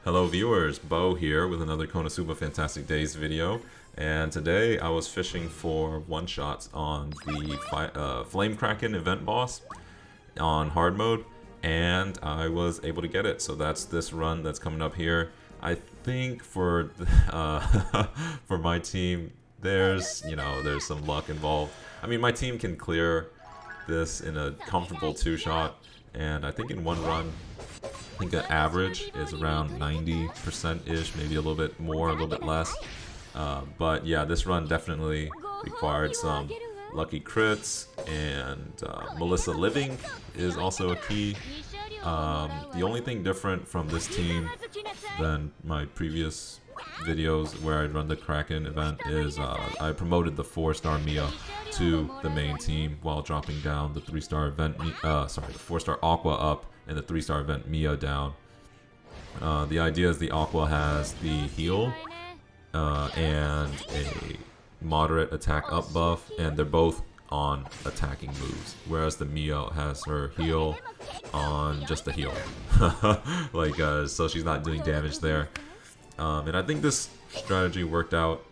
Hello viewers, Bo here with another Konosuba Fantastic Days video, and today I was fishing for one-shots on the Flame Kraken event boss on hard mode, and I was able to get it, so that's this run that's coming up here. I think for for my team, there's some luck involved. I mean, my team can clear this in a comfortable two-shot, and I think in one run I think the average is around 90%-ish, maybe a little bit more, a little bit less. But yeah, this run definitely required some lucky crits, and Melissa living is also a key. The only thing different from this team than my previous videos where I run the Kraken event is I promoted the 4-star Mia to the main team while dropping down the 3-star event, the 4-star Aqua up and the 3-star event Mia down. The idea is the Aqua has the heal and a moderate attack up buff, and they're both on attacking moves, whereas the Mia has her heal on just the heal. So she's not doing damage there. And I think this strategy worked out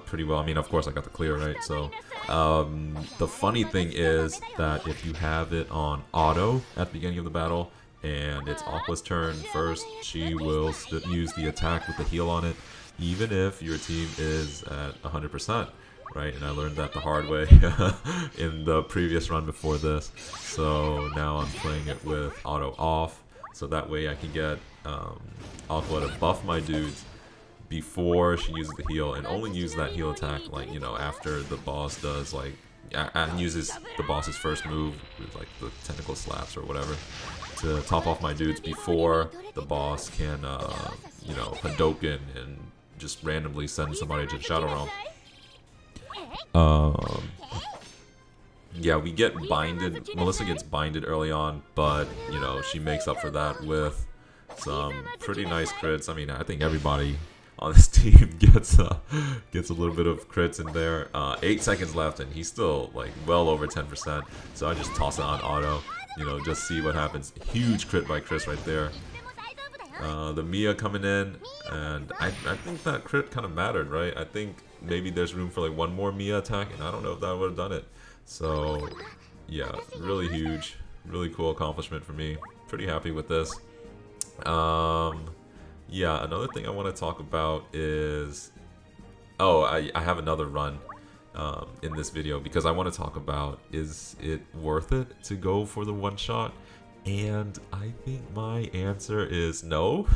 pretty well. I mean, of course I got the clear, right? So the funny thing is that if you have it on auto at the beginning of the battle and it's Aqua's turn first, she will use the attack with the heal on it, even if your team is at 100%, right? And I learned that the hard way in the previous run before this. So now I'm playing it with auto off, so that way I can get Aqua to buff my dudes before she uses the heal, and only use that heal attack after the boss does and uses the boss's first move with the tentacle slaps or whatever to top off my dudes before the boss can Hadouken and just randomly send somebody to the Shadow Realm. Yeah, we get binded. Melissa gets binded early on, but she makes up for that with some pretty nice crits. I mean, I think everybody on this team gets a little bit of crits in there. 8 seconds left, and he's still well over 10%. So I just toss it on auto, just see what happens. Huge crit by Chris right there. The Mia coming in, and I think that crit kind of mattered, right? I think maybe there's room for one more Mia attack, and I don't know if that would have done it. So yeah, really huge, really cool accomplishment for me. Pretty happy with this. Yeah, another thing I want to talk about is, I have another run in this video because I want to talk about, is it worth it to go for the one shot? And I think my answer is no.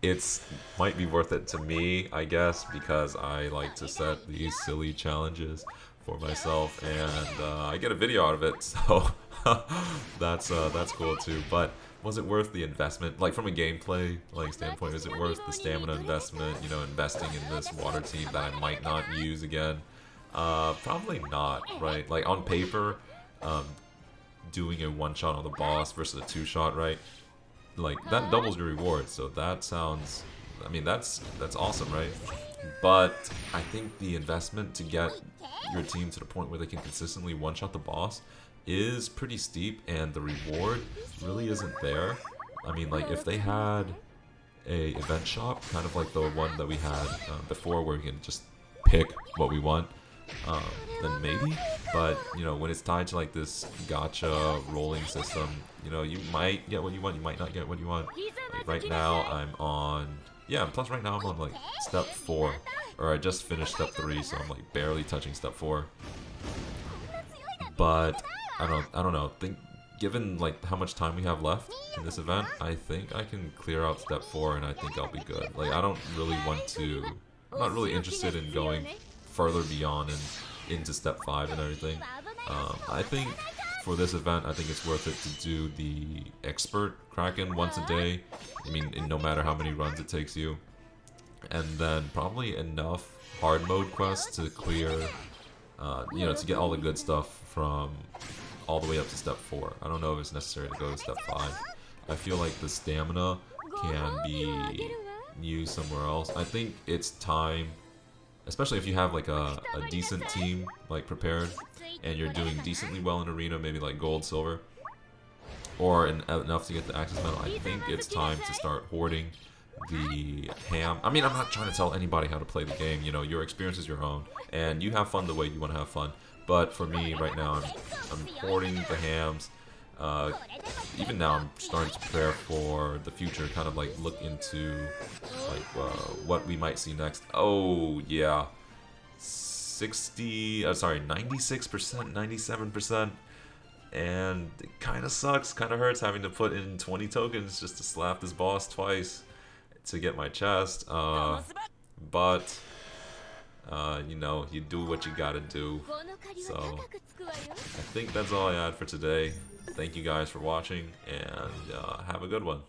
It's might be worth it to me, I guess, because I like to set these silly challenges for myself, and I get a video out of it, so that's cool too. But was it worth the investment? From a gameplay standpoint, is it worth the stamina investment? Investing in this water team that I might not use again? Probably not, right? On paper, doing a one-shot on the boss versus a two-shot, right? That doubles your reward, so that sounds, I mean, that's awesome, right? But I think the investment to get your team to the point where they can consistently one-shot the boss is pretty steep, and the reward really isn't there. I mean, if they had a event shop, kind of like the one that we had before, where we can just pick what we want, then maybe. But when it's tied to this gacha rolling system, you might get what you want, you might not get what you want. Right now I'm on, plus right now I'm on step 4, or I just finished step 3, so I'm barely touching step 4. But I don't know. Given how much time we have left in this event, I think I can clear out step 4, and I think I'll be good. I don't really want to. I'm not really interested in going further beyond and into step 5 and everything. I think for this event, I think it's worth it to do the expert Kraken once a day. I mean, no matter how many runs it takes you, and then probably enough hard mode quests to clear. To get all the good stuff from all the way up to step 4. I don't know if it's necessary to go to step 5. I feel like the stamina can be used somewhere else. I think it's time, especially if you have a decent team prepared, and you're doing decently well in arena, maybe gold, silver. or enough to get the access medal, I think it's time to start hoarding the ham. I mean, I'm not trying to tell anybody how to play the game. You know, your experience is your own, and you have fun the way you want to have fun. But for me, right now, I'm hoarding the hams. Even now, I'm starting to prepare for the future. Kind of like look into like what we might see next. Oh yeah, 96%, 97%. And it kind of sucks, kind of hurts having to put in 20 tokens just to slap this boss twice to get my chest. But you know, you do what you gotta do. So I think that's all I had for today. Thank you guys for watching, and have a good one.